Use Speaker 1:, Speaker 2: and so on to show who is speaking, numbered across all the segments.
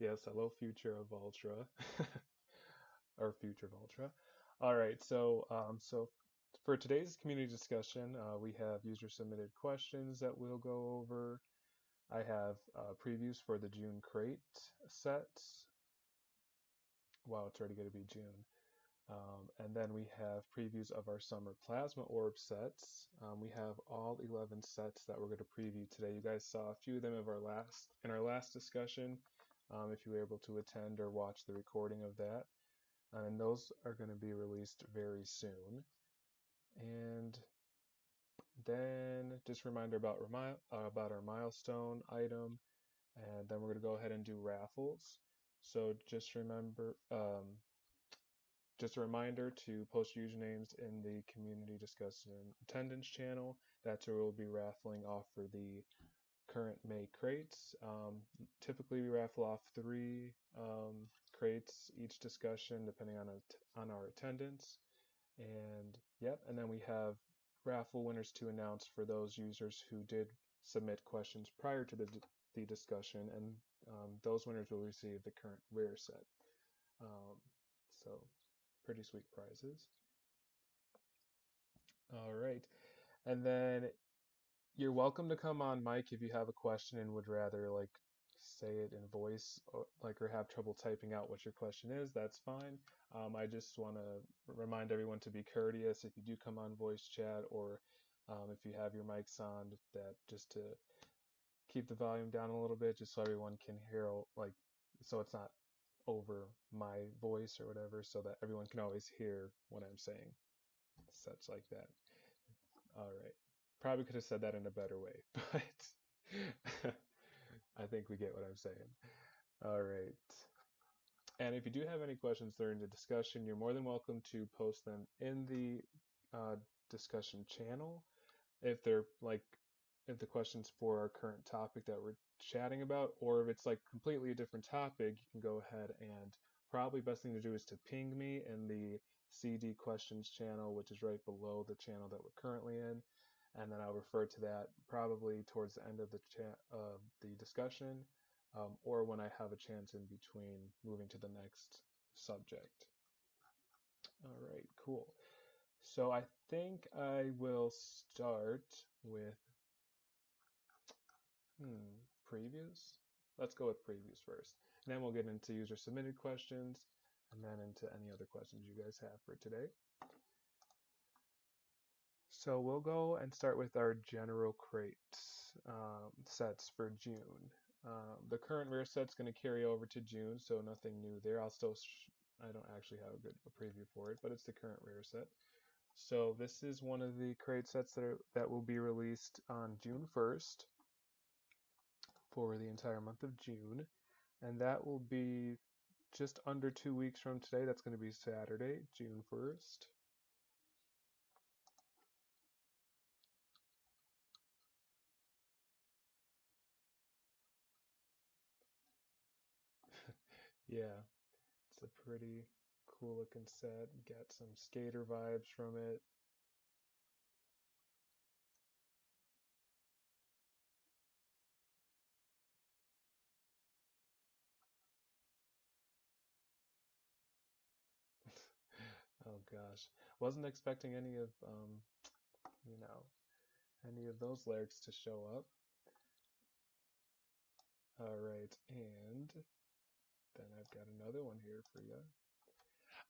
Speaker 1: Yes, hello, future of Voltra, or future Voltra. All right, so for today's community discussion, we have user submitted questions that we'll go over. I have previews for the June crate sets. Wow, it's already going to be June. And then we have previews of our summer plasma orb sets. We have all 11 sets that we're going to preview today. You guys saw a few of them in our last discussion, if you were able to attend or watch the recording of that. And those are going to be released very soon. And then just a reminder about our milestone item, and then we're going to go ahead and do raffles. So just a reminder to post usernames in the community discussion attendance channel. That's where we'll be raffling off for the current May crates. Typically, we raffle off 3 crates each discussion, depending on our attendance. And yep, and then we have raffle winners to announce for those users who did submit questions prior to the discussion, and those winners will receive the current rare set. So pretty sweet prizes. All right, and then you're welcome to come on mic if you have a question and would rather like say it in voice, or have trouble typing out what your question is. That's fine. I just want to remind everyone to be courteous if you do come on voice chat, or if you have your mics on, that just to keep the volume down a little bit, just so everyone can hear, like, so it's not over my voice or whatever, so that everyone can always hear what I'm saying, such like that. All right. Probably could have said that in a better way, but I think we get what I'm saying. All right. And if you do have any questions during the discussion, you're more than welcome to post them in the discussion channel. If they're like, if the question's for our current topic that we're chatting about, or if it's like completely a different topic, you can go ahead and probably best thing to do is to ping me in the CD questions channel, which is right below the channel that we're currently in. And then I'll refer to that probably towards the end of the discussion, or when I have a chance in between moving to the next subject. All right, cool. So I think I will start with previews. Let's go with previews first, and then we'll get into user submitted questions, and then into any other questions you guys have for today. So we'll go and start with our general crate sets for June. The current rare set's going to carry over to June, so nothing new there. I don't actually have a preview for it, but it's the current rare set. So this is one of the crate sets that will be released on June 1st for the entire month of June, and that will be just under 2 weeks from today. That's going to be Saturday, June 1st. Yeah, it's a pretty cool looking set. Got some skater vibes from it. Oh gosh, wasn't expecting you know, any of those lyrics to show up. All right, and then I've got another one here for you.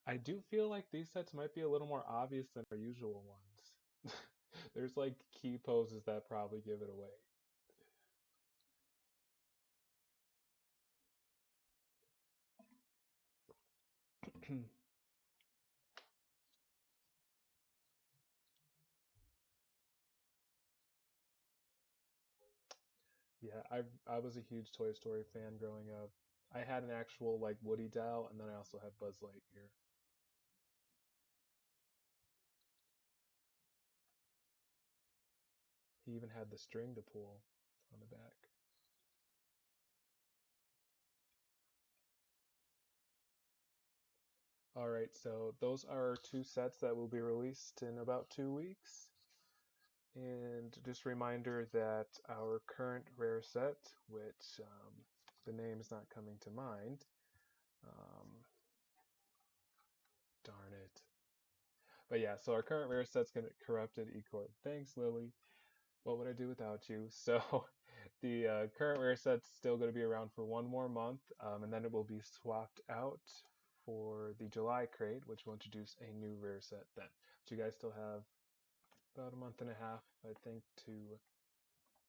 Speaker 1: I do feel like these sets might be a little more obvious than our usual ones. There's like key poses that probably give it away. Yeah, I was a huge Toy Story fan growing up. I had an actual like Woody doll, and then I also had Buzz Lightyear. He even had the string to pull on the back. All right, so those are 2 sets that will be released in about 2 weeks. And just a reminder that our current rare set, which the name is not coming to mind. Darn it. But yeah, so our current rare set's gonna corrupted Ecor. Thanks, Lily. What would I do without you? So the current rare set's still going to be around for one more month, and then it will be swapped out for the July crate, which will introduce a new rare set then. So you guys still have about a month and a half, I think, to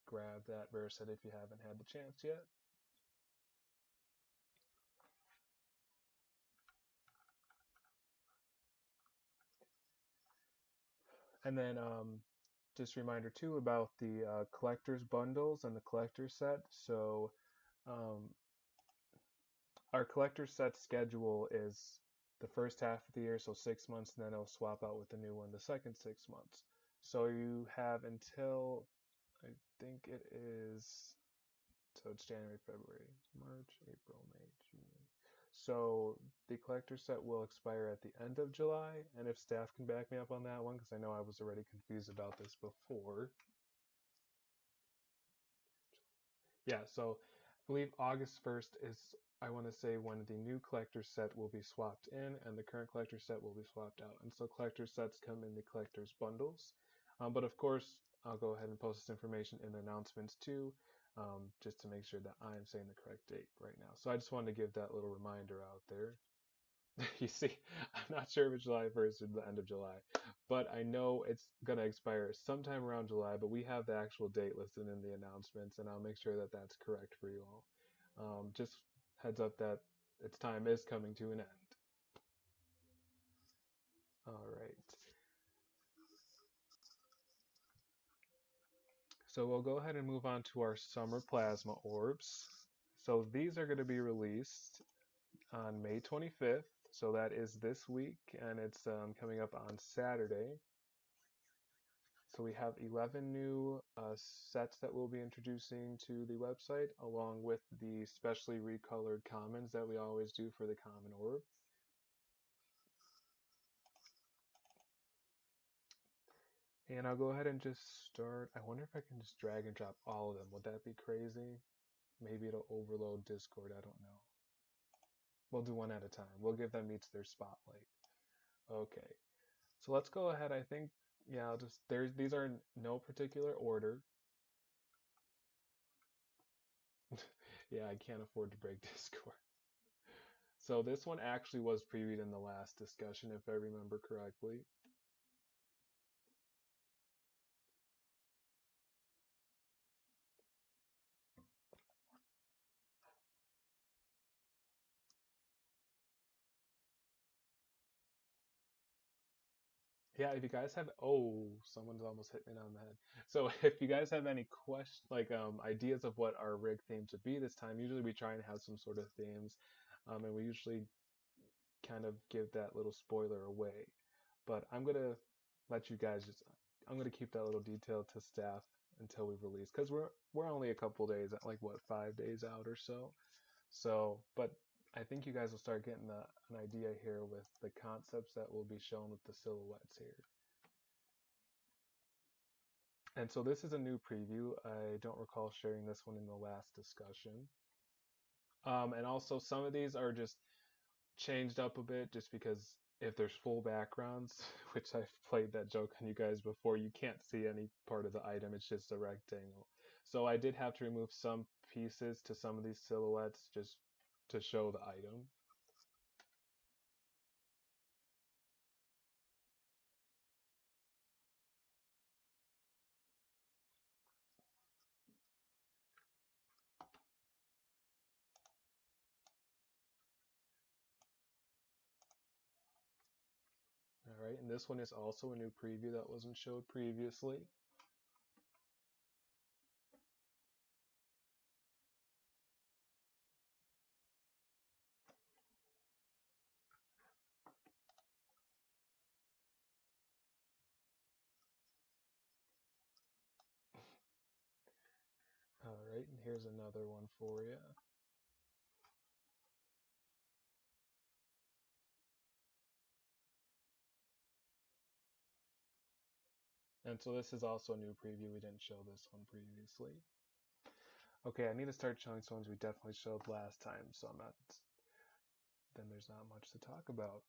Speaker 1: grab that rare set if you haven't had the chance yet. And then just a reminder too about the collector's bundles and the collector set. So um, our collector set schedule is the first half of the year, so 6 months, and then it'll swap out with the new one the second 6 months. So you have until, I think it is, so it's January, February, March, April, May, June. So the collector set will expire at the end of July, and if staff can back me up on that one, because I know I was already confused about this before. Yeah, so I believe August 1st is, I want to say, when the new collector set will be swapped in and the current collector set will be swapped out. And so collector sets come in the collector's bundles. But of course, I'll go ahead and post this information in the announcements too, just to make sure that I am saying the correct date right now. So I just wanted to give that little reminder out there. You see, I'm not sure if it's July 1st or the end of July, but I know it's going to expire sometime around July, but we have the actual date listed in the announcements, and I'll make sure that that's correct for you all. Just heads up that its time is coming to an end. All right. So we'll go ahead and move on to our summer plasma orbs. So these are going to be released on May 25th. So that is this week, and it's coming up on Saturday. So we have 11 new sets that we'll be introducing to the website, along with the specially recolored commons that we always do for the common orb. And I'll go ahead and just start. I wonder if I can just drag and drop all of them. Would that be crazy? Maybe it'll overload Discord. I don't know. We'll do one at a time. We'll give them each their spotlight. Okay. So let's go ahead. I think, yeah, I'll just, these are in no particular order. Yeah, I can't afford to break Discord. So this one actually was previewed in the last discussion, if I remember correctly. Yeah, if you guys have, oh, someone's almost hit me on the head. So if you guys have any questions, like ideas of what our rig themes would be this time, usually we try and have some sort of themes, and we usually kind of give that little spoiler away. But I'm gonna let you guys just, I'm gonna keep that little detail to staff until we release, because we're only a couple days, like what, 5 days out or so. So, but I think you guys will start getting an idea here with the concepts that will be shown with the silhouettes here. And so this is a new preview. I don't recall sharing this one in the last discussion. And also some of these are just changed up a bit just because if there's full backgrounds, which I've played that joke on you guys before, you can't see any part of the item. It's just a rectangle. So I did have to remove some pieces to some of these silhouettes just to show the item. All right, and this one is also a new preview that wasn't showed previously. All right, and here's another one for you. And so this is also a new preview. We didn't show this one previously. Okay, I need to start showing some ones we definitely showed last time, so I'm not. Then there's not much to talk about.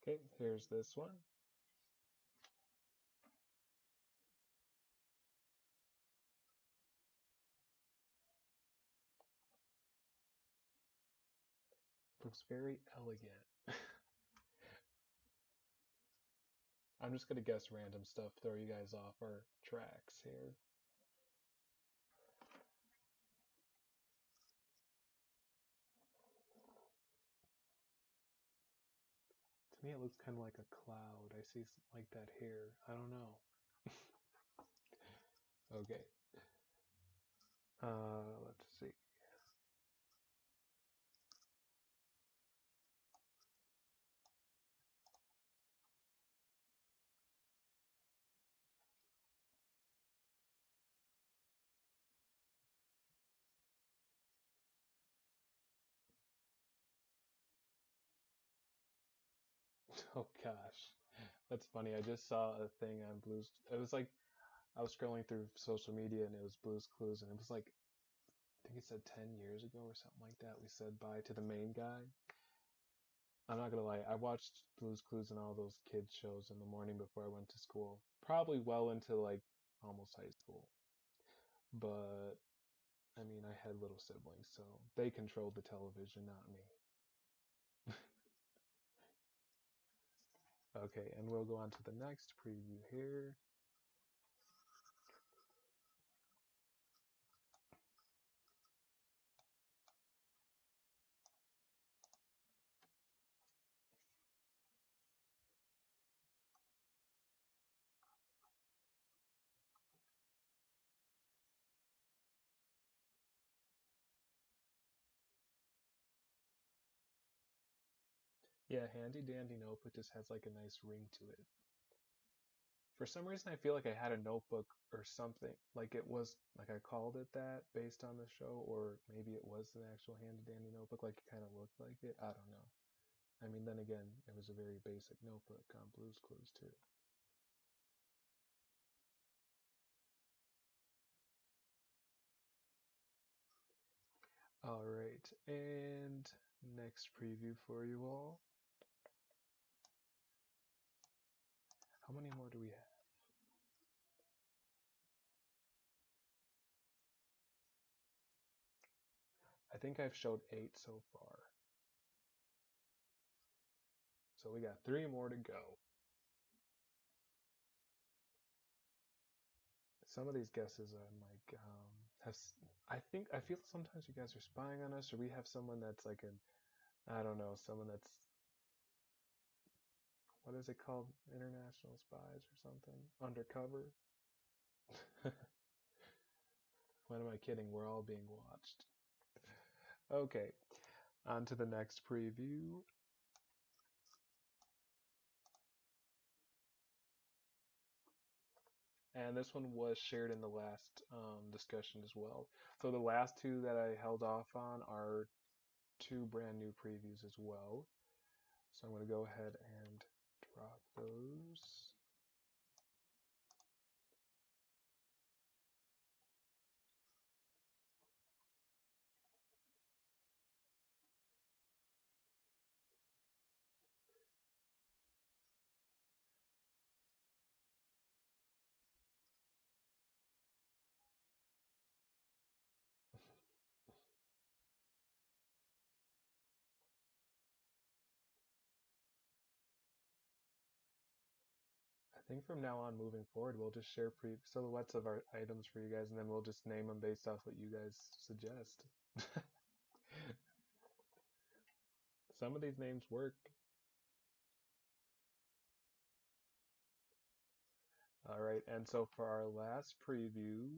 Speaker 1: Okay, here's this one. Looks very elegant. I'm just gonna guess random stuff, throw you guys off our tracks here. To me, it looks kind of like a cloud. I see like that hair. I don't know. Okay. Let's see. Oh gosh, that's funny. I just saw a thing on Blues. It was like I was scrolling through social media and it was Blues Clues, and it was like I think it said 10 years ago or something like that. We said bye to the main guy. I'm not gonna lie, I watched Blues Clues and all those kids shows in the morning before I went to school. Probably well into like almost high school. But I mean, I had little siblings, so they controlled the television, not me. Okay, and we'll go on to the next preview here. Yeah, Handy Dandy Notebook just has like a nice ring to it. For some reason, I feel like I had a notebook or something. Like it was, like I called it that based on the show, or maybe it was an actual Handy Dandy Notebook, like it kind of looked like it. I don't know. I mean, then again, it was a very basic notebook on Blue's Clues too. All right, and next preview for you all. How many more do we have? I think I've showed 8 so far. So we got 3 more to go. Some of these guesses I'm like, have I feel sometimes you guys are spying on us, or we have someone that's like an I don't know, someone that's what is it called, international spies or something, undercover. What am I kidding? We're all being watched. Okay, on to the next preview. And this one was shared in the last discussion as well. So the last two that I held off on are 2 brand new previews as well. So I'm going to go ahead and drop those. I think from now on, moving forward, we'll just share silhouettes of our items for you guys, and then we'll just name them based off what you guys suggest. Some of these names work. All right, and so for our last preview,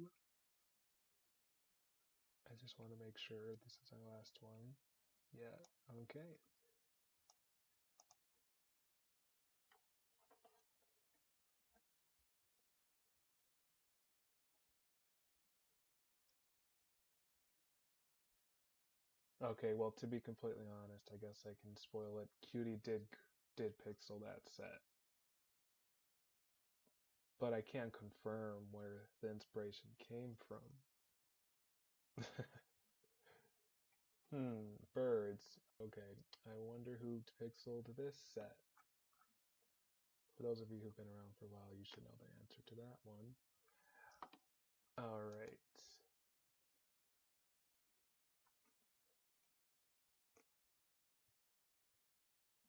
Speaker 1: I just want to make sure this is our last one. Yeah, okay. Okay, well, to be completely honest, I guess I can spoil it. Cutie did pixel that set. but I can't confirm where the inspiration came from. Birds. Okay, I wonder who pixeled this set. For those of you who've been around for a while, you should know the answer to that one. All right.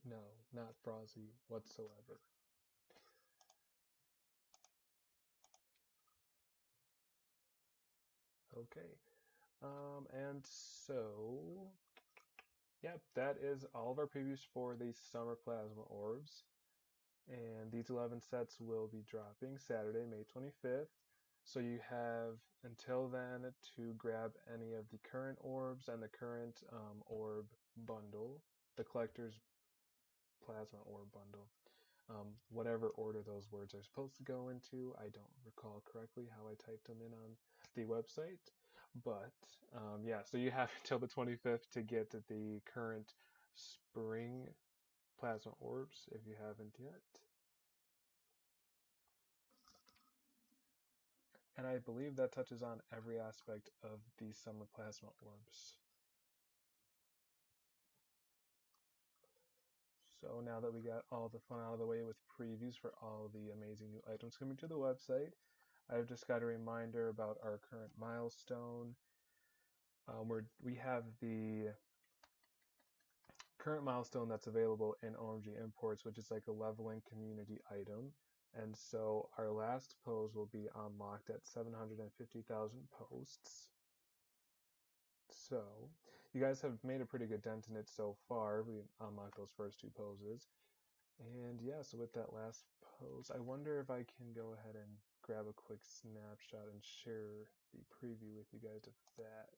Speaker 1: No, not Frozzy whatsoever. Okay. And so, yep, that is all of our previews for the summer plasma orbs. And these 11 sets will be dropping Saturday, May 25th. So you have until then to grab any of the current orbs and the current orb bundle, the collector's plasma orb bundle. Whatever order those words are supposed to go into, I don't recall correctly how I typed them in on the website. But yeah, so you have until the 25th to get the current spring plasma orbs if you haven't yet. And I believe that touches on every aspect of the summer plasma orbs. So now that we got all the fun out of the way with previews for all the amazing new items coming to the website, I've just got a reminder about our current milestone. We have the current milestone that's available in OMG Imports, which is like a leveling community item. And so our last pose will be unlocked at 750,000 posts. So you guys have made a pretty good dent in it so far. We unlocked those first two poses. And yeah, so with that last pose, I wonder if I can go ahead and grab a quick snapshot and share the preview with you guys of that.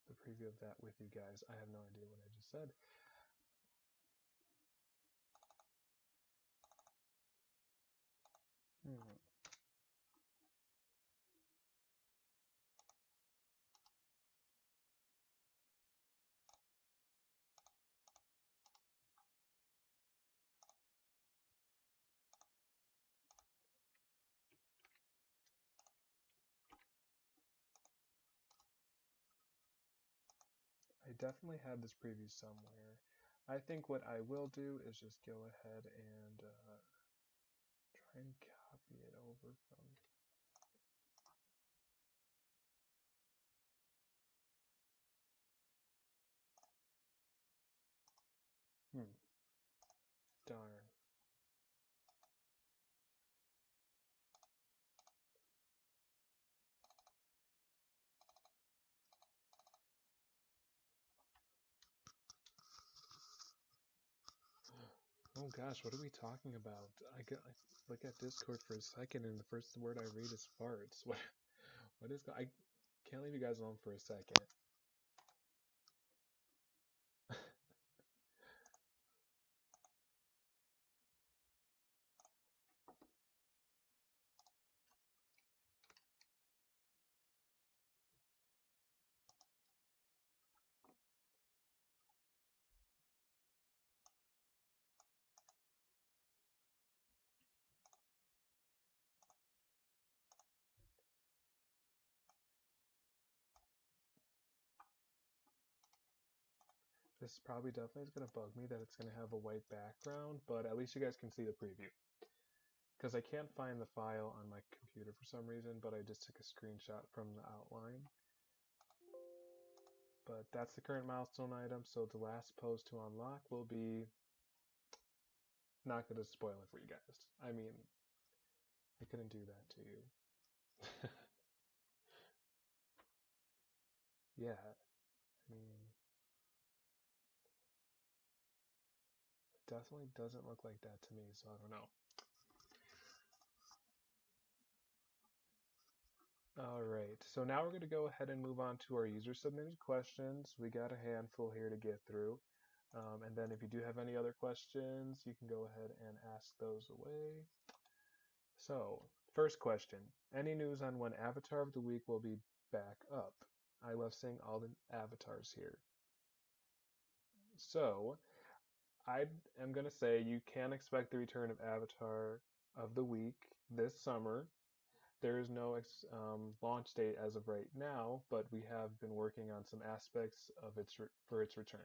Speaker 1: The preview of that with you guys. I have no idea what I just said. I definitely had this preview somewhere. I think what I will do is just go ahead and try and copy it over from. Darn. Oh gosh, what are we talking about? I look at Discord for a second, and the first word I read is farts. What is? I can't leave you guys alone for a second. This probably definitely is going to bug me that it's going to have a white background, but at least you guys can see the preview. Because I can't find the file on my computer for some reason, but I just took a screenshot from the outline. But that's the current milestone item, so the last pose to unlock will be... Not going to spoil it for you guys. I mean, I couldn't do that to you. Yeah, I mean, it definitely doesn't look like that to me, so I don't know. Alright, so now we're going to go ahead and move on to our user submitted questions. We got a handful here to get through. And then if you do have any other questions, you can go ahead and ask those away. So, first question. Any news on when Avatar of the Week will be back up? I love seeing all the avatars here. So, I am gonna say you can expect the return of Avatar of the Week this summer. There is no launch date as of right now, but we have been working on some aspects of for its return.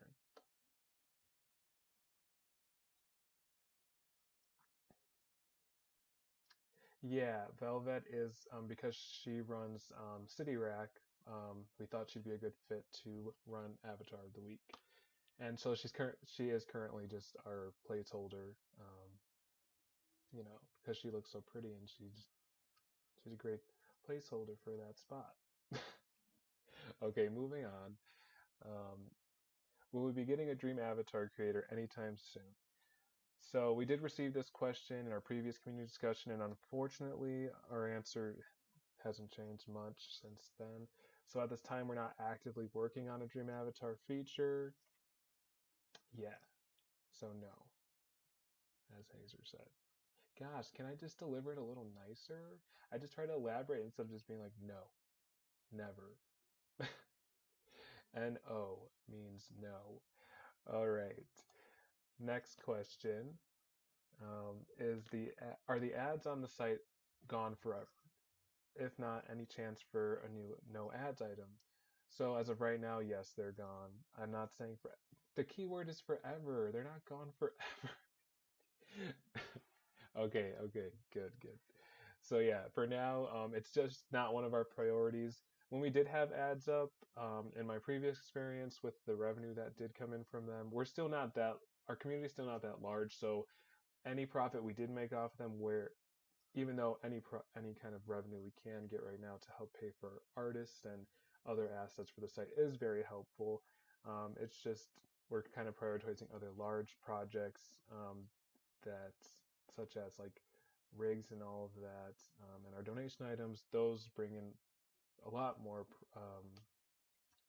Speaker 1: Yeah, Velvet is because she runs City Rack. We thought she'd be a good fit to run Avatar of the Week, and so she is currently just our placeholder. Because she looks so pretty and she's a great placeholder for that spot. Okay, moving on. Um, will we be getting a dream avatar creator anytime soon? So we did receive this question in our previous community discussion, and unfortunately, our answer hasn't changed much since then. So at this time, we're not actively working on a dream avatar feature. Yeah, so no, as Hazer said. Gosh, can I just deliver it a little nicer? I just try to elaborate instead of just being like, no, never. No means no. All right. Next question is are the ads on the site gone forever? If not, any chance for a new no ads item? So as of right now, yes, they're gone. I'm not saying for the keyword is forever. They're not gone forever. Okay, okay, good, good. So yeah, for now, it's just not one of our priorities. When we did have ads up, in my previous experience with the revenue that did come in from them, our community's still not that large. So any profit we did make off them, where even though any kind of revenue we can get right now to help pay for artists and other assets for the site is very helpful. It's just we're kind of prioritizing other large projects that, such as like rigs and all of that, and our donation items. Those bring in a lot more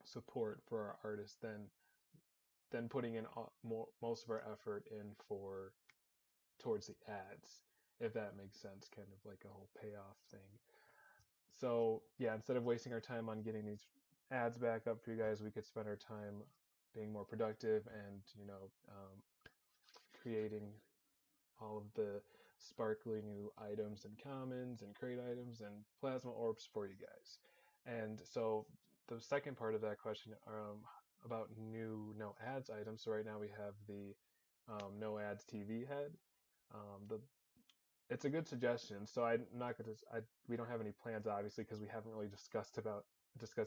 Speaker 1: support for our artists than putting in most of our effort in for towards the ads, if that makes sense, kind of like a whole payoff thing. So yeah, instead of wasting our time on getting these ads back up for you guys, we could spend our time being more productive and creating all of the sparkly new items and commons and crate items and plasma orbs for you guys. And so the second part of that question about new no ads items. So right now we have the no ads TV head. The It's a good suggestion. So I'm not gonna. We don't have any plans, obviously, because we haven't really discussed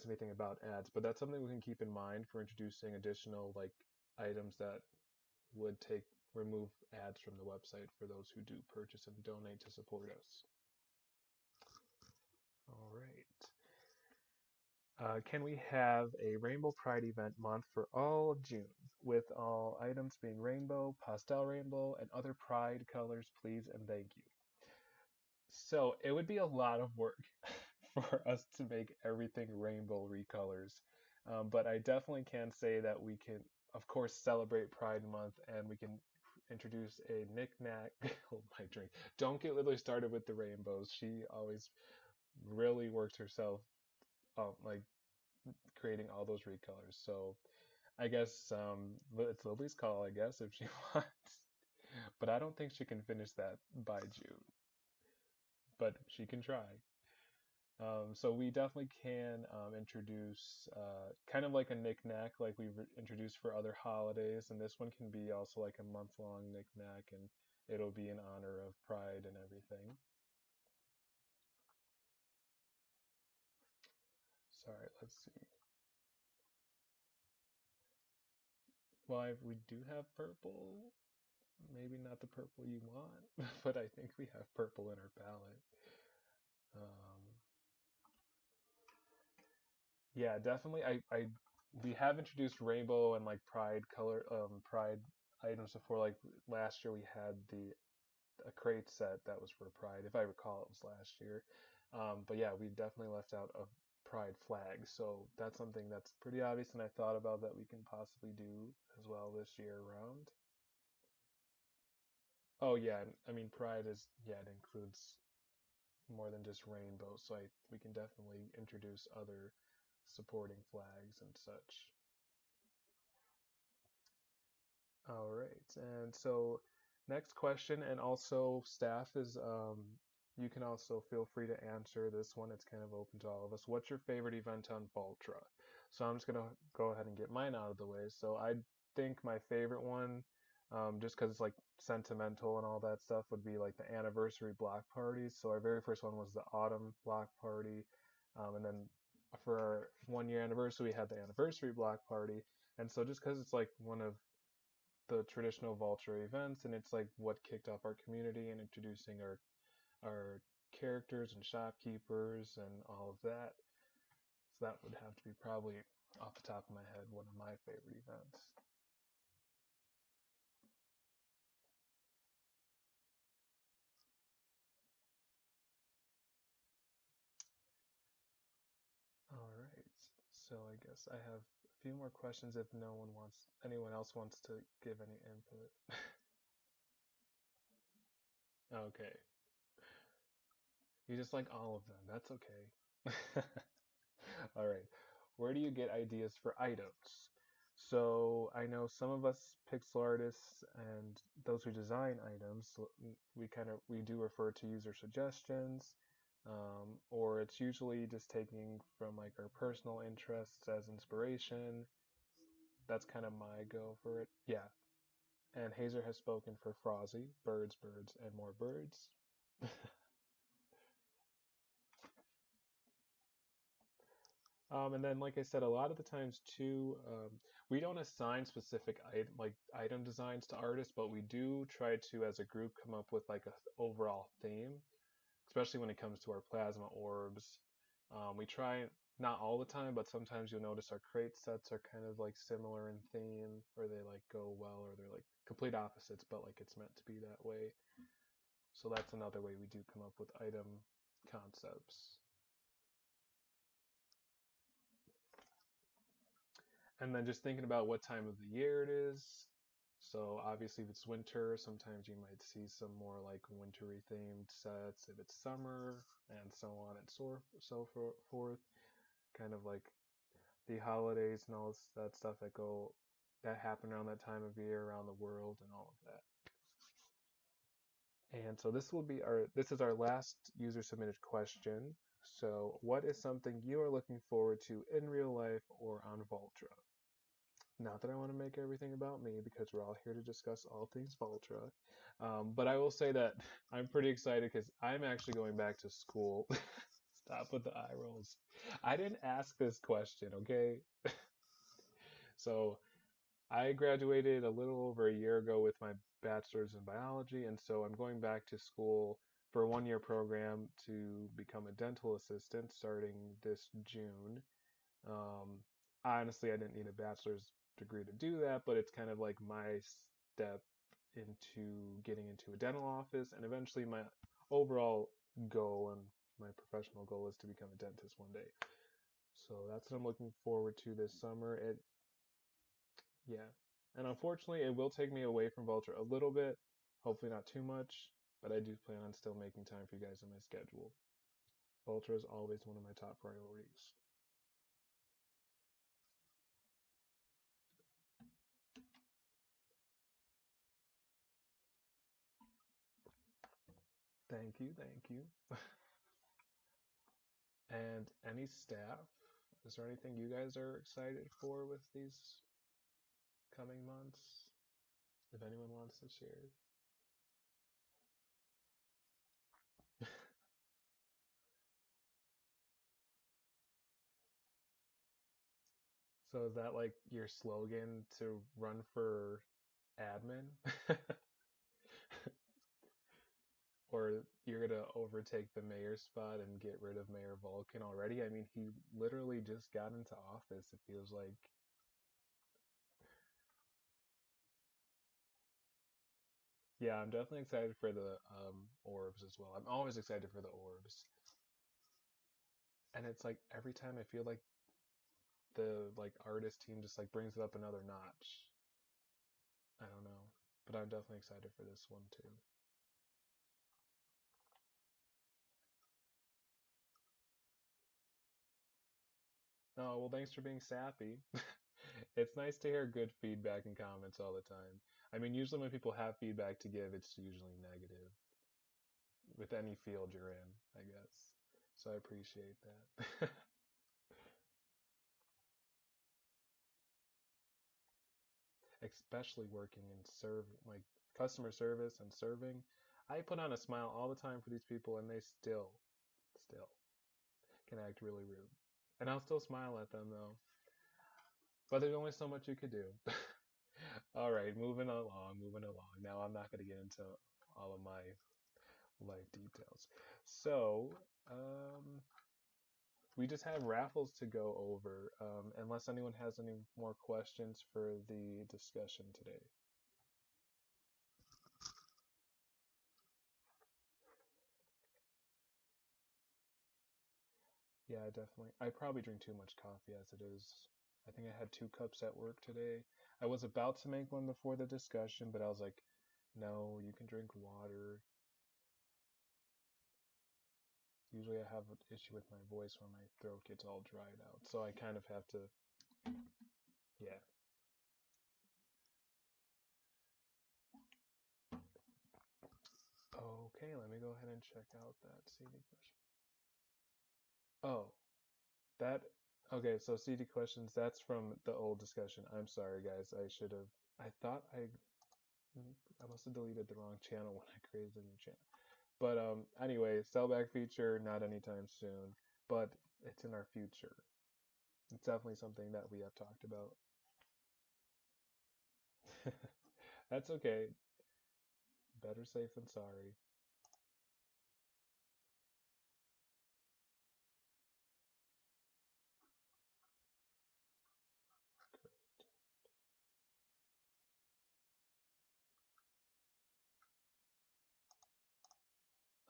Speaker 1: anything about ads. But that's something we can keep in mind for introducing additional like items that would remove ads from the website for those who do purchase and donate to support us. All right. Can we have a Rainbow Pride event month for all of June, with all items being rainbow, pastel rainbow, and other pride colors, please and thank you? So it would be a lot of work for us to make everything rainbow recolors. But I definitely can say that we can, of course, celebrate Pride Month and we can introduce a knick-knack. Oh, my drink. Don't get Lily started with the rainbows. She always really works herself like creating all those recolors. So I guess it's Lily's call, I guess, if she wants. But I don't think she can finish that by June. But she can try. So we definitely can introduce kind of like a knick-knack like we've introduced for other holidays, and this one can be also like a month-long knick-knack, and it'll be in honor of Pride and everything. Sorry, let's see. Well, we do have purple. Maybe not the purple you want, but I think we have purple in our palette. Um, yeah, definitely. We have introduced rainbow and like pride items before. Like last year, we had a crate set that was for Pride. If I recall, it was last year. But yeah, we definitely left out a Pride flag. So that's something that's pretty obvious, and I thought about that we can possibly do as well this year around. Oh yeah, I mean Pride is yeah, it includes more than just rainbow, so we can definitely introduce other supporting flags and such. All right. And so next question, and also staff is you can also feel free to answer this one. It's kind of open to all of us. What's your favorite event on Voltra? So I'm just gonna go ahead and get mine out of the way. So I think my favorite one, just because it's like sentimental and all that stuff, would be like the anniversary block parties. So our very first one was the autumn block party, and then for our 1 year anniversary, we had the anniversary block party. And so just because it's like one of the traditional Vulture events, and it's like what kicked off our community and introducing our characters and shopkeepers and all of that. So that would have to be probably off the top of my head one of my favorite events. All right. So I guess I have a few more questions if anyone else wants to give any input. Okay. You just like all of them. That's okay. All right. Where do you get ideas for items? So I know some of us pixel artists and those who design items, so we do refer to user suggestions, or it's usually just taking from like our personal interests as inspiration. That's kind of my go for it. Yeah. And Hazer has spoken for Frozzy, birds, birds, and more birds. And then, like I said, a lot of the times too, we don't assign specific item designs to artists, but we do try to, as a group, come up with like a overall theme, especially when it comes to our plasma orbs. We try not all the time, but sometimes you'll notice our crate sets are kind of like similar in theme, or they like go well, or they're like complete opposites, but like it's meant to be that way. So that's another way we do come up with item concepts. And then just thinking about what time of the year it is. So obviously, if it's winter, sometimes you might see some more like wintry themed sets. If it's summer, and so on and forth, kind of like the holidays and all that stuff that happen around that time of year around the world and all of that. And so this is our last user submitted question. So what is something you are looking forward to in real life or on Voltra? Not that I want to make everything about me because we're all here to discuss all things Voltra. But I will say that I'm pretty excited because I'm actually going back to school. Stop with the eye rolls. I didn't ask this question, okay? So I graduated a little over a year ago with my bachelor's in biology, and so I'm going back to school for a 1 year program to become a dental assistant starting this June. Um, Honestly, I didn't need a bachelor's degree to do that, but it's kind of like my step into getting into a dental office, and eventually my overall goal and my professional goal is to become a dentist one day. So that's what I'm looking forward to this summer. Yeah. And unfortunately, it will take me away from Vulture a little bit. Hopefully not too much, but I do plan on still making time for you guys in my schedule. Vulture is always one of my top priorities. Thank you, thank you. And any staff, is there anything you guys are excited for with these coming months? If anyone wants to share. So is that like your slogan to run for admin? Or you're gonna overtake the mayor spot and get rid of Mayor Vulcan already? I mean, he literally just got into office, it feels like. Yeah, I'm definitely excited for the orbs as well. I'm always excited for the orbs. And it's like every time I feel like the like artist team just like brings it up another notch. I don't know. But I'm definitely excited for this one too. Oh, well, thanks for being sappy. It's nice to hear good feedback and comments all the time. I mean, usually when people have feedback to give, it's usually negative with any field you're in, I guess. So I appreciate that. Especially working in like customer service and serving. I put on a smile all the time for these people and they still can act really rude. And I'll still smile at them though. But there's only so much you could do. All right, moving along, moving along. Now I'm not going to get into all of my life details. So, we just have raffles to go over, unless anyone has any more questions for the discussion today. Yeah, definitely. I probably drink too much coffee as it is. I think I had 2 cups at work today. I was about to make one before the discussion, but I was like, no, you can drink water. Usually I have an issue with my voice when my throat gets all dried out. So I kind of have to, yeah. Okay, let me go ahead and check out that CD question. Oh, that, okay, so CD questions, that's from the old discussion. I'm sorry, guys. I should have, I thought I must have deleted the wrong channel when I created the new channel. But anyway, sellback feature, not anytime soon, but it's in our future. It's definitely something that we have talked about. That's okay. Better safe than sorry.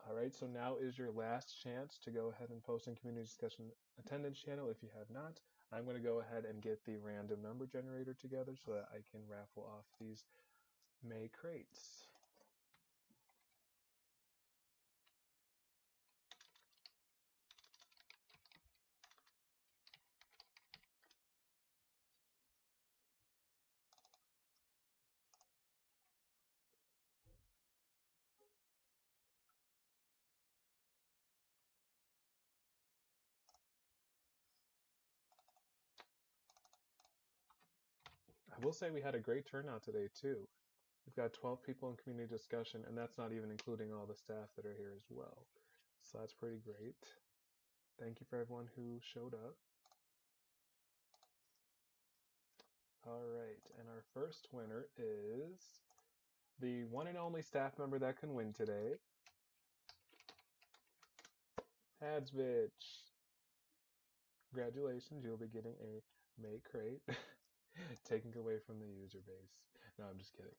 Speaker 1: All right, so now is your last chance to go ahead and post in community discussion attendance channel. If you have not, I'm going to go ahead and get the random number generator together so that I can raffle off these May crates. I will say we had a great turnout today too. We've got 12 people in community discussion, and that's not even including all the staff that are here as well. So that's pretty great. Thank you for everyone who showed up. All right, and our first winner is the one and only staff member that can win today, Hadsvich. Congratulations, you'll be getting a May crate taken away from the user base. No, I'm just kidding.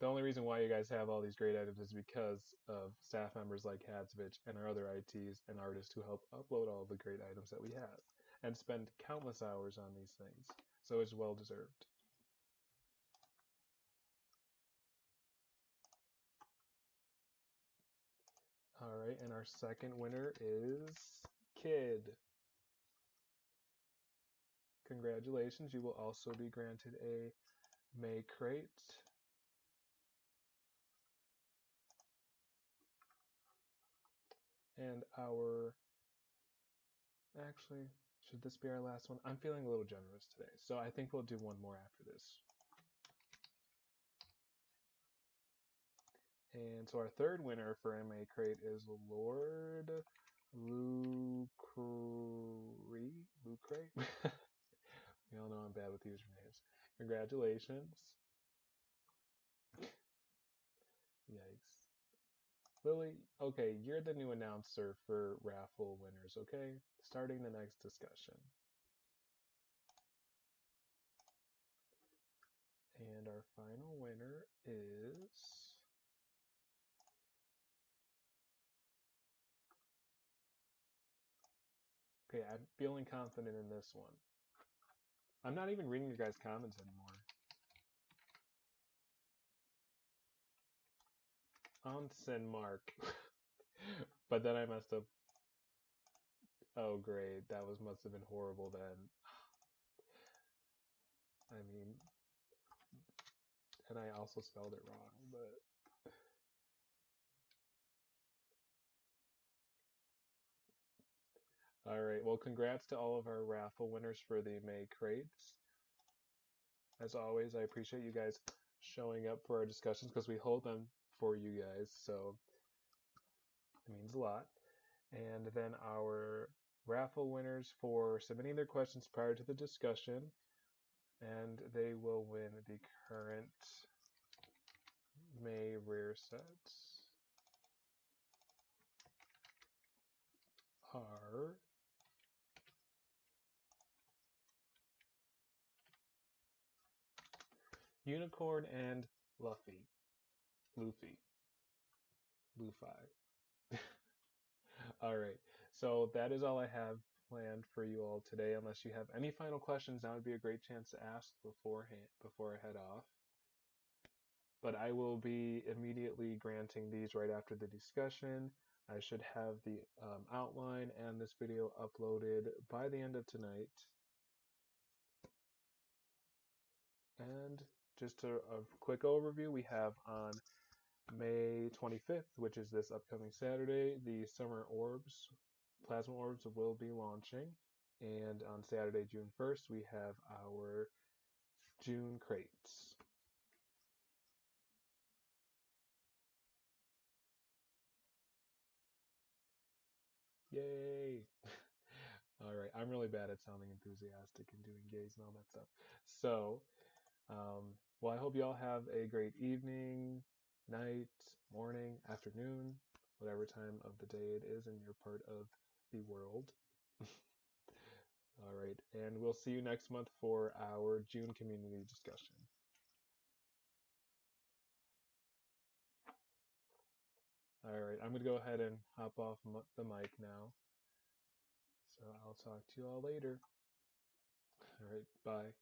Speaker 1: The only reason why you guys have all these great items is because of staff members like Hadsvich and our other ITs and artists who help upload all the great items that we have and spend countless hours on these things. So it's well deserved. All right, and our second winner is Kid. Congratulations, you will also be granted a May crate. And actually, should this be our last one? I'm feeling a little generous today, so I think we'll do one more after this. And so our third winner for MA crate is Lord Lucre. Lucre? We all know I'm bad with usernames. Congratulations. Yikes. Lily, okay, you're the new announcer for raffle winners, okay? Starting the next discussion. And our final winner is... Okay, I'm feeling confident in this one. I'm not even reading your guys' comments anymore. Onsen Mark. But then I must have... Oh, great. That must have been horrible then. I mean, and I also spelled it wrong, but all right. Well, congrats to all of our raffle winners for the May crates. As always, I appreciate you guys showing up for our discussions because we hold them for you guys, so it means a lot. And then our raffle winners for submitting their questions prior to the discussion, and they will win the current May rare sets are Unicorn and Luffy. Luffy. Luffy. All right. So that is all I have planned for you all today. Unless you have any final questions, now would be a great chance to ask beforehand before I head off. But I will be immediately granting these right after the discussion. I should have the outline and this video uploaded by the end of tonight. And just a quick overview, we have on May 25th, which is this upcoming Saturday, the summer orbs, plasma orbs will be launching. And on Saturday, June 1st, we have our June crates. Yay! All right, I'm really bad at sounding enthusiastic and doing gays and all that stuff. So, well, I hope you all have a great evening, night, morning, afternoon, whatever time of the day it is in your part of the world. All right, and we'll see you next month for our June community discussion. All right, I'm going to go ahead and hop off the mic now. So I'll talk to you all later. All right, bye.